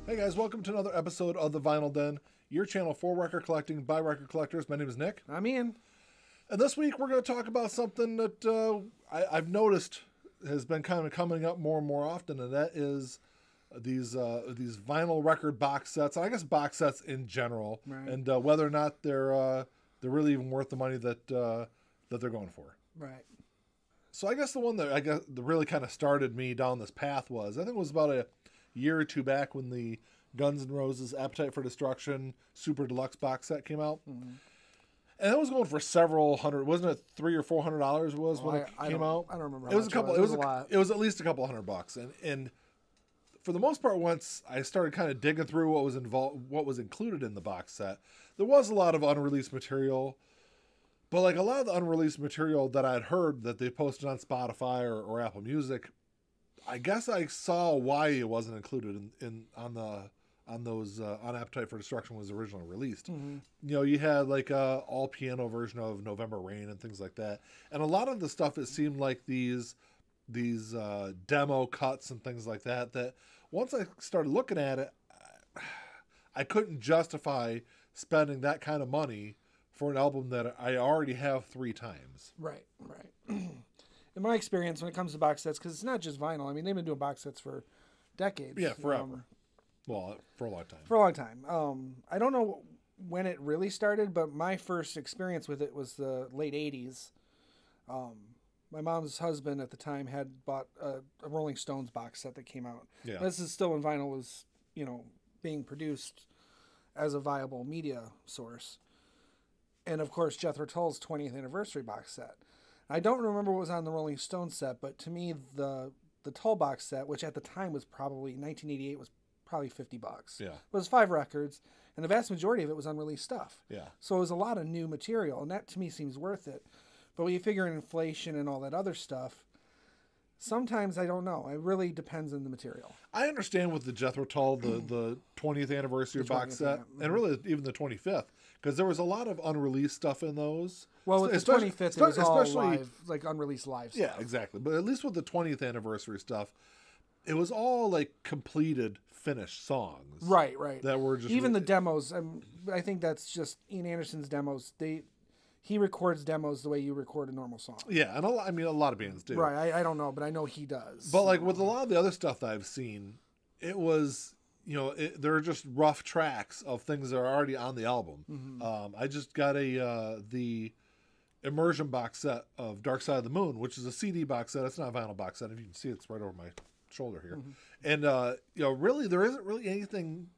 Hey guys, welcome to another episode of The Vinyl Den, your channel for record collecting by record collectors. My name is Nick. I'm Ian. And this week we're going to talk about something that I've noticed has been kind of coming up more and more often, and that is these vinyl record box sets, and I guess box sets in general, Right. and whether or not they're really even worth the money that they're going for. Right. So I guess the one that that really kind of started me down this path was, I think it was about a year or two back when the Guns N' Roses Appetite for Destruction Super Deluxe box set came out. Mm-hmm. And it was going for several hundred, wasn't it $300 or $400 was when it came out? I don't remember. It was a couple. It was a lot. It was at least a couple $100, and for the most part, once I started kind of digging through what was involved, what was included in the box set, there was a lot of unreleased material. But like a lot of the unreleased material that I'd heard that they posted on Spotify or Apple Music, I guess I saw why it wasn't included on Appetite for Destruction was originally released. Mm-hmm. You know, you had like a all piano version of November Rain and things like that, and a lot of the stuff, it seemed like these demo cuts and things like that. That once I started looking at it, I couldn't justify spending that kind of money for an album that I already have 3 times. Right. In my experience, when it comes to box sets, because it's not just vinyl. I mean, they've been doing box sets for decades. Yeah, forever. Well, for a long time. For a long time. I don't know when it really started, but my first experience with it was the late 80s. My mom's husband at the time had bought a Rolling Stones box set that came out. Yeah. This is still when vinyl was, being produced as a viable media source. And of course, Jethro Tull's 20th anniversary box set. I don't remember what was on the Rolling Stones set, but to me, the Tull box set, which at the time was probably 1988, was probably $50. Yeah. It was 5 records, and the vast majority of it was unreleased stuff. Yeah. So it was a lot of new material, and that to me seems worth it. But when you figure in inflation and all that other stuff, sometimes I don't know. It really depends on the material. I understand with the Jethro Tull, the 20th anniversary The box 20th, set, yeah. and really even the 25th, because there was a lot of unreleased stuff in those. Well, with the Especially- 25th, it was all especially- live, like unreleased live stuff. Yeah, exactly. But at least with the 20th anniversary stuff, it was all like completed, finished songs. Right. That were just Even the demos. I think that's just Ian Anderson's demos. He records demos the way you record a normal song. Yeah, and a lot of bands do. Right. I don't know, but I know he does. But like with a lot of the other stuff that I've seen, it was, they're just rough tracks of things that are already on the album. Mm-hmm. I just got the Immersion box set of Dark Side of the Moon, which is a CD box set. It's not a vinyl box set. If you can see, it's right over my shoulder here. Mm-hmm. And really, there isn't really anything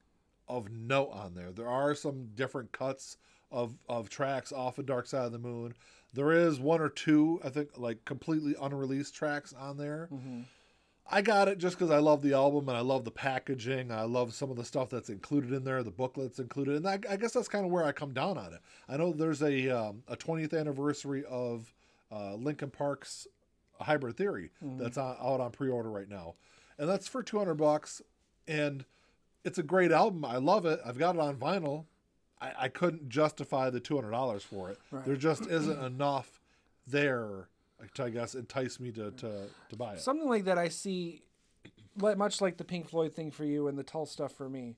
of note on there. There are some different cuts of tracks off of Dark Side of the Moon. There is 1 or 2, I think, like completely unreleased tracks on there. Mm-hmm. I got it just because I love the album and I love the packaging. I love some of the stuff that's included in there, the booklets included. And I guess that's kind of where I come down on it. I know there's a 20th anniversary of Linkin Park's Hybrid Theory that's out on pre-order right now. And that's for $200. And it's a great album. I love it. I've got it on vinyl. I couldn't justify the $200 for it. Right. There just isn't enough there to, I guess, entice me to buy it. Something like that I see, much like the Pink Floyd thing for you and the Tull stuff for me.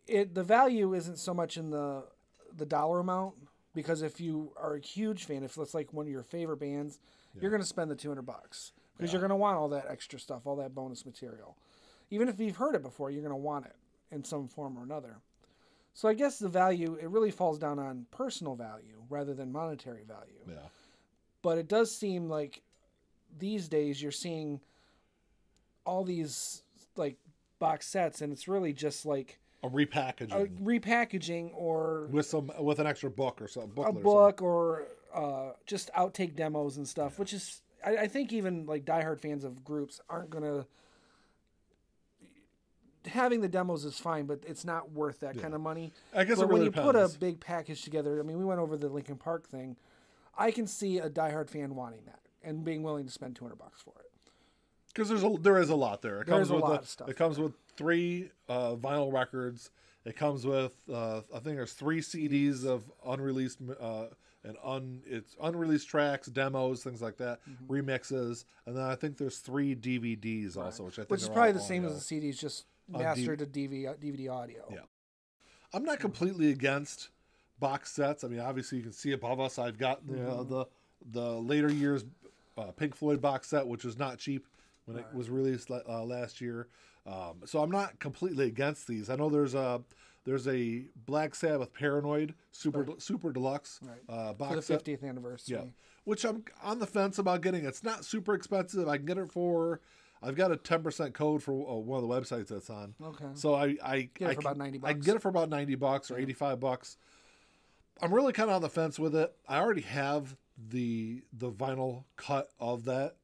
The value isn't so much in the dollar amount, because if you are a huge fan, if it's like one of your favorite bands, you're going to spend the $200 because you're going to want all that extra stuff, all that bonus material. Even if you've heard it before, you're going to want it in some form or another. So I guess the value, it really falls down on personal value rather than monetary value. Yeah. But it does seem like these days you're seeing all these like box sets, and it's really just like A repackaging. or with an extra book or something. a book or just outtake demos and stuff, which is I think even like diehard fans of groups aren't gonna. Having the demos is fine, but it's not worth that kind of money. I guess but it really when you put a depends. big package together, I mean, we went over the Linkin Park thing. I can see a diehard fan wanting that and being willing to spend $200 for it. Because there is a lot there. There's a lot of stuff. It comes with 3 vinyl records. It comes with I think there's 3 CDs of unreleased it's unreleased tracks, demos, things like that, remixes, and then I think there's 3 DVDs also, which I think Which is are probably all the same on, as the CDs, just master to DVD audio. Yeah. I'm not completely against box sets. I mean, obviously you can see above us, I've got the later years Pink Floyd box set, which was not cheap when it was released last year. So I'm not completely against these. I know there's a Black Sabbath Paranoid super deluxe box for the set. 50th anniversary. Yeah, which I'm on the fence about getting. It's not super expensive. I can get it for. I've got a 10% code for one of the websites that's on. Okay. So I Get it for about $90. I can get it for about $90 or $85. I'm really kind of on the fence with it. I already have the vinyl cut of that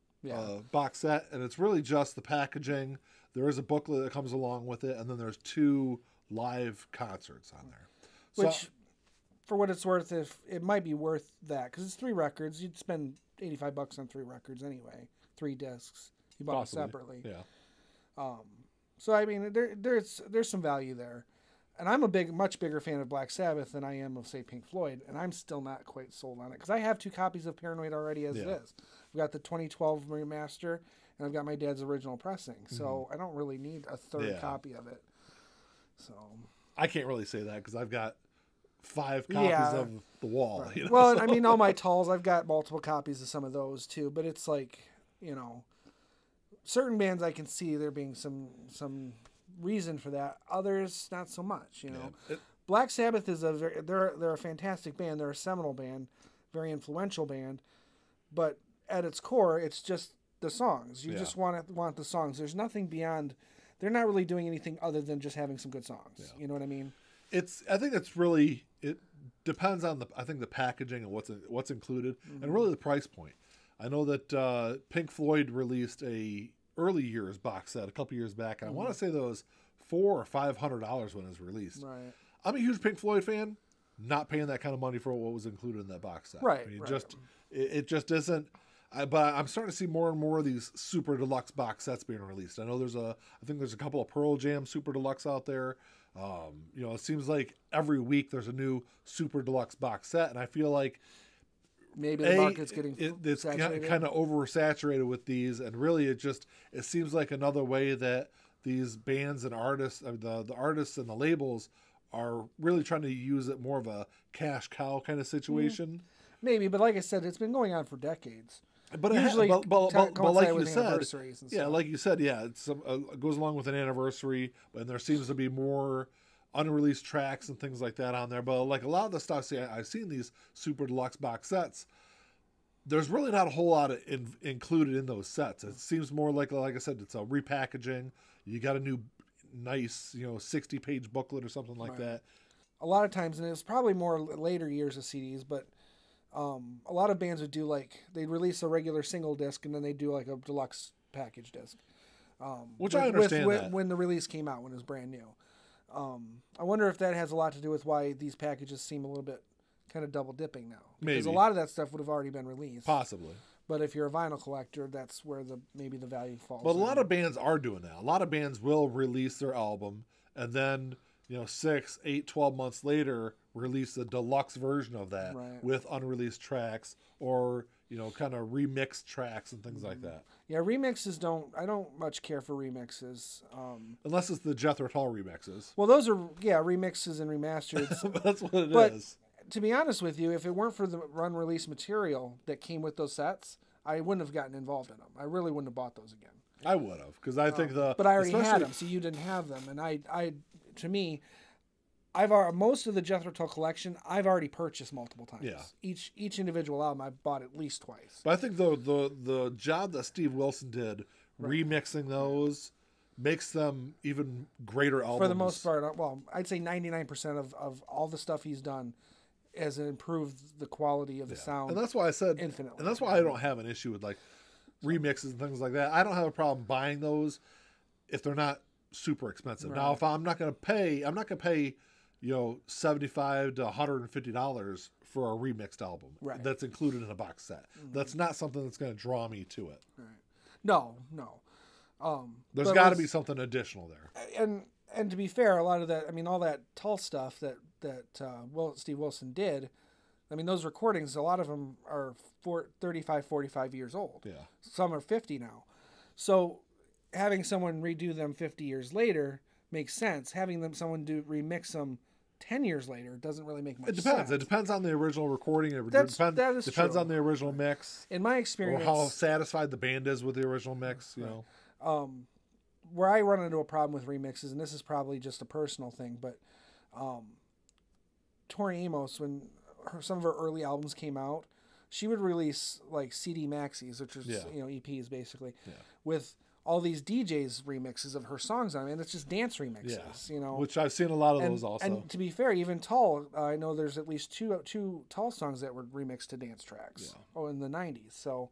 box set, and it's really just the packaging. There is a booklet that comes along with it, and then there's 2 live concerts on there. Which, for what it's worth, if it might be worth that, because it's 3 records, you'd spend $85 on 3 records anyway, 3 discs. You bought it separately. Yeah. So I mean, there's some value there, and I'm a much bigger fan of Black Sabbath than I am of, say, Pink Floyd, and I'm still not quite sold on it because I have 2 copies of Paranoid already as it is. I've got the 2012 remaster, and I've got my dad's original pressing, so I don't really need a 3rd copy of it. So I can't really say that because I've got 5 copies of The Wall. Right. You know, well, I mean, all my Tulls, I've got multiple copies of some of those too, but it's like, certain bands I can see there being some reason for that. Others, not so much. Black Sabbath is they're a fantastic band. They're a seminal band, very influential band, but at its core, it's just the songs. You just want the songs. There's nothing beyond. They're not really doing anything other than just having some good songs. Yeah. You know what I mean? I think it's really, it depends on the packaging and what's included, and really the price point. I know that Pink Floyd released a early years box set a couple years back, and I want to say that was $400 or $500 when it was released. Right. I'm a huge Pink Floyd fan. Not paying that kind of money for what was included in that box set. Right. I mean, it just isn't. But I'm starting to see more and more of these super deluxe box sets being released. I know I think there's a couple of Pearl Jam super deluxe out there. It seems like every week there's a new super deluxe box set, and I feel like maybe the market's getting it's kind of oversaturated with these, and really it seems like another way that these bands and artists, the artists and the labels, are really trying to use it more of a cash cow kind of situation. Maybe, but like I said, it's been going on for decades. But usually, but like you said, like you said, it goes along with an anniversary, and there seems to be more unreleased tracks and things like that on there. But like a lot of the stuff, I've seen these super deluxe box sets. There's really not a whole lot included in those sets. It seems more like I said, it's a repackaging. You got a new, nice, 60-page booklet or something like that. A lot of times, and it's probably more later years of CDs, but a lot of bands would do they'd release a regular single disc and then they'd do like a deluxe package disc. Which I understand when the release came out, when it was brand new. I wonder if that has a lot to do with why these packages seem a little bit kind of double dipping now. Because a lot of that stuff would have already been released. Possibly. But if you're a vinyl collector, that's where maybe the value falls. But a lot of bands are doing that. A lot of bands will release their album and then 6, 8, 12 months later, release a deluxe version of that with unreleased tracks or, kind of remixed tracks and things like that. Yeah, remixes I don't much care for remixes. Unless it's the Jethro Tull remixes. Well, those are, remixes and remastered. That's what it is. To be honest with you, if it weren't for the unreleased material that came with those sets, I wouldn't have gotten involved in them. I really wouldn't have bought those again. I would have, because I think But I already had them, so you didn't have them, and to me, most of the Jethro Tull collection I've already purchased multiple times. Yeah. Each individual album I've bought at least twice. But I think the job that Steve Wilson did remixing those makes them even greater albums. For the most part, well, I'd say 99% of all the stuff he's done has improved the quality of the sound. And that's why I said infinitely. And that's why I don't have an issue with remixes and things like that. I don't have a problem buying those if they're not super expensive. Now, if I'm not going to pay $75 to $150 for a remixed album that's included in a box set. That's not something that's going to draw me to it. Right. No. There's got to be something additional there. And to be fair, a lot of that, all that Tull stuff that Steve Wilson did, those recordings, a lot of them are 35, 45 years old. Yeah. Some are 50 now. So having someone redo them 50 years later makes sense. Having someone remix them 10 years later doesn't really make much It depends. sense. It depends on the original recording. That is depends true. on the original mix. In my Or experience, how satisfied the band is with the original mix, you know. where I run into a problem with remixes, and this is probably just a personal thing, but Tori Amos, when some of her early albums came out, she would release like CD maxis, which is EPs basically, with all these DJs remixes of her songs on it, and it's just dance remixes, you know. Which I've seen a lot of those also. And to be fair, even Tull, I know there's at least two Tull songs that were remixed to dance tracks. In the 90s. So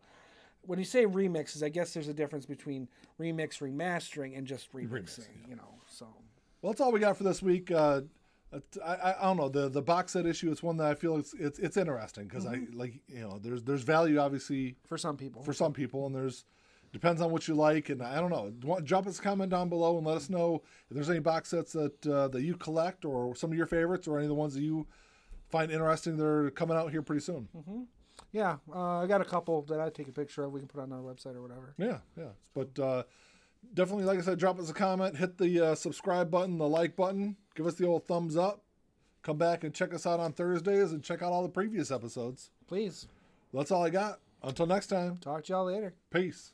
when you say remixes, I guess there's a difference between remastering, and just remixing, you know. So well, that's all we got for this week. I don't know, the box set issue. It's one that I feel it's interesting because I like, you know, there's value obviously for some people, and there's depends on what you like, and I don't know. Drop us a comment down below and let us know if there's any box sets that you collect or some of your favorites or any of the ones that you find interesting. They're coming out here pretty soon. Yeah, I got a couple that I'd take a picture of. We can put on our website or whatever. Yeah. But definitely, like I said, drop us a comment, hit the subscribe button, the like button, give us the old thumbs up. Come back and check us out on Thursdays and check out all the previous episodes. Please. That's all I got. Until next time. Talk to y'all later. Peace.